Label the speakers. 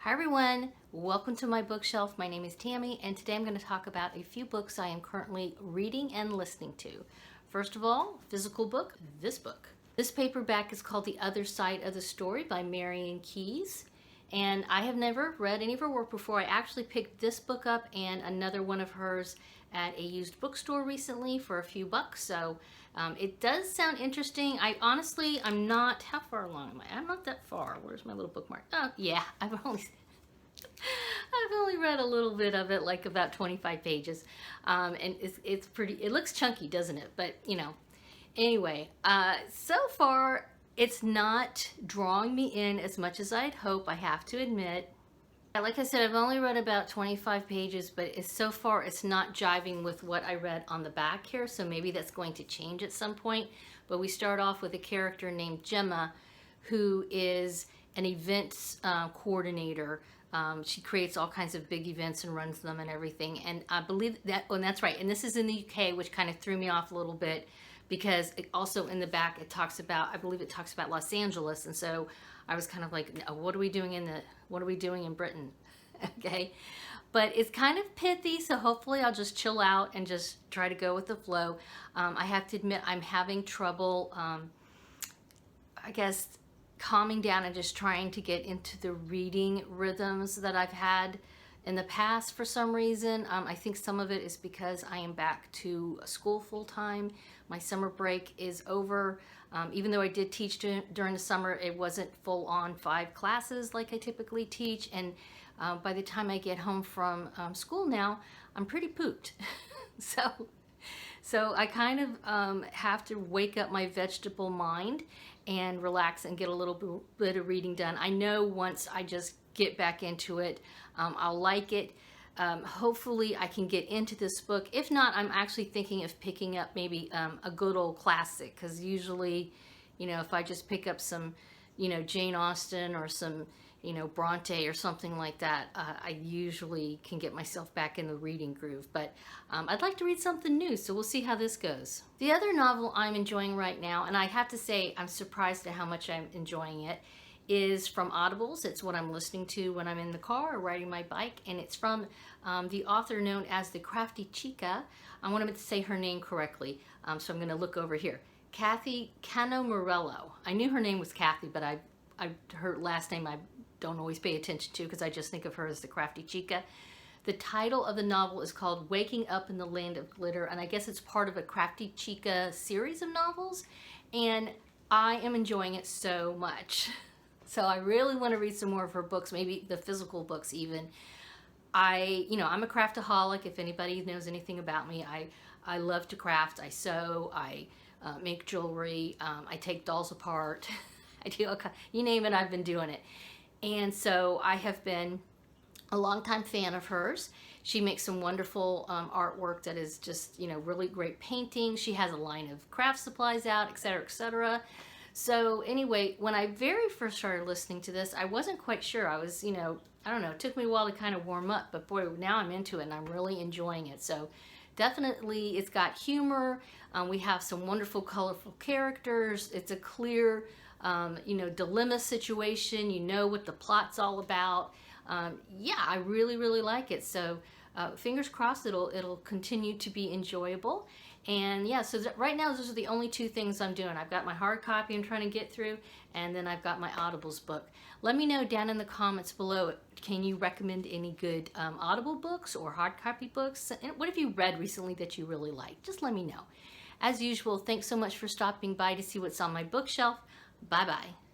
Speaker 1: Hi everyone, welcome to my bookshelf. My name is Tammy and today I'm going to talk about a few books I am currently reading and listening to. First of all, physical book, this book. This paperback is called The Other Side of the Story by Marian and I have never read any of her work before. I actually picked this book up and another one of hers at a used bookstore recently for a few bucks, so it does sound interesting. I'm not, how far along am I? I'm not that far. Where's my little bookmark? Oh yeah, I've only read a little bit of it, like about 25 pages, and it's pretty, it looks chunky, doesn't it? But you know, anyway, so far it's not drawing me in as much as I'd hope, I have to admit. Like I said, I've only read about 25 pages, but so far it's not jiving with what I read on the back here, so maybe that's going to change at some point. But we start off with a character named Gemma, who is an events coordinator. She creates all kinds of big events and runs them and everything. And I believe that, oh, and that's right. And this is in the UK, which kind of threw me off a little bit because it also in the back it talks about, I believe it talks about Los Angeles. And so I was kind of like, what are we doing in Britain? Okay. But it's kind of pithy, so hopefully I'll just chill out and just try to go with the flow. I have to admit I'm having trouble, I guess, calming down and just trying to get into the reading rhythms that I've had in the past for some reason. I think some of it is because I am back to school full-time. My summer break is over. Even though I did teach during the summer, it wasn't full-on 5 classes like I typically teach. And by the time I get home from school now, I'm pretty pooped. So I kind of have to wake up my vegetable mind and relax and get a little bit of reading done. I know once I just get back into it, I'll like it. Hopefully I can get into this book. If not, I'm actually thinking of picking up maybe a good old classic, because usually, you know, if I just pick up some, you know, Jane Austen or some, you know, Bronte or something like that, I usually can get myself back in the reading groove. But I'd like to read something new, so we'll see how this goes. The other novel I'm enjoying right now, and I have to say I'm surprised at how much I'm enjoying it, is from Audibles. It's what I'm listening to when I'm in the car or riding my bike, and it's from the author known as the Crafty Chica. I want to say her name correctly, so I'm going to look over here. Cano-Murillo. I knew her name was Kathy, but her last name I don't always pay attention to because I just think of her as the Crafty Chica. The title of the novel is called Waking Up in the Land of Glitter, and I guess it's part of a Crafty Chica series of novels, and I am enjoying it so much. So I really want to read some more of her books, maybe the physical books even. I'm a craftaholic. If anybody knows anything about me, I love to craft. I sew, I make jewelry, I take dolls apart. I do, you name it, I've been doing it. And so I have been a longtime fan of hers. She makes some wonderful artwork that is just, you know, really great painting. She has a line of craft supplies out, etc., etc. So anyway, when I very first started listening to this, I wasn't quite sure. I was, you know, I don't know, it took me a while to kind of warm up, but boy, now I'm into it and I'm really enjoying it. So definitely it's got humor. We have some wonderful, colorful characters. It's a clear, you know, dilemma situation. You know what the plot's all about. Yeah, I really, really like it. So fingers crossed it'll continue to be enjoyable. And yeah, so right now those are the only 2 things I'm doing. I've got my hard copy I'm trying to get through, and then I've got my Audibles book. Let me know down in the comments below, can you recommend any good Audible books or hard copy books? And what have you read recently that you really like? Just let me know. As usual, thanks so much for stopping by to see what's on my bookshelf. Bye-bye.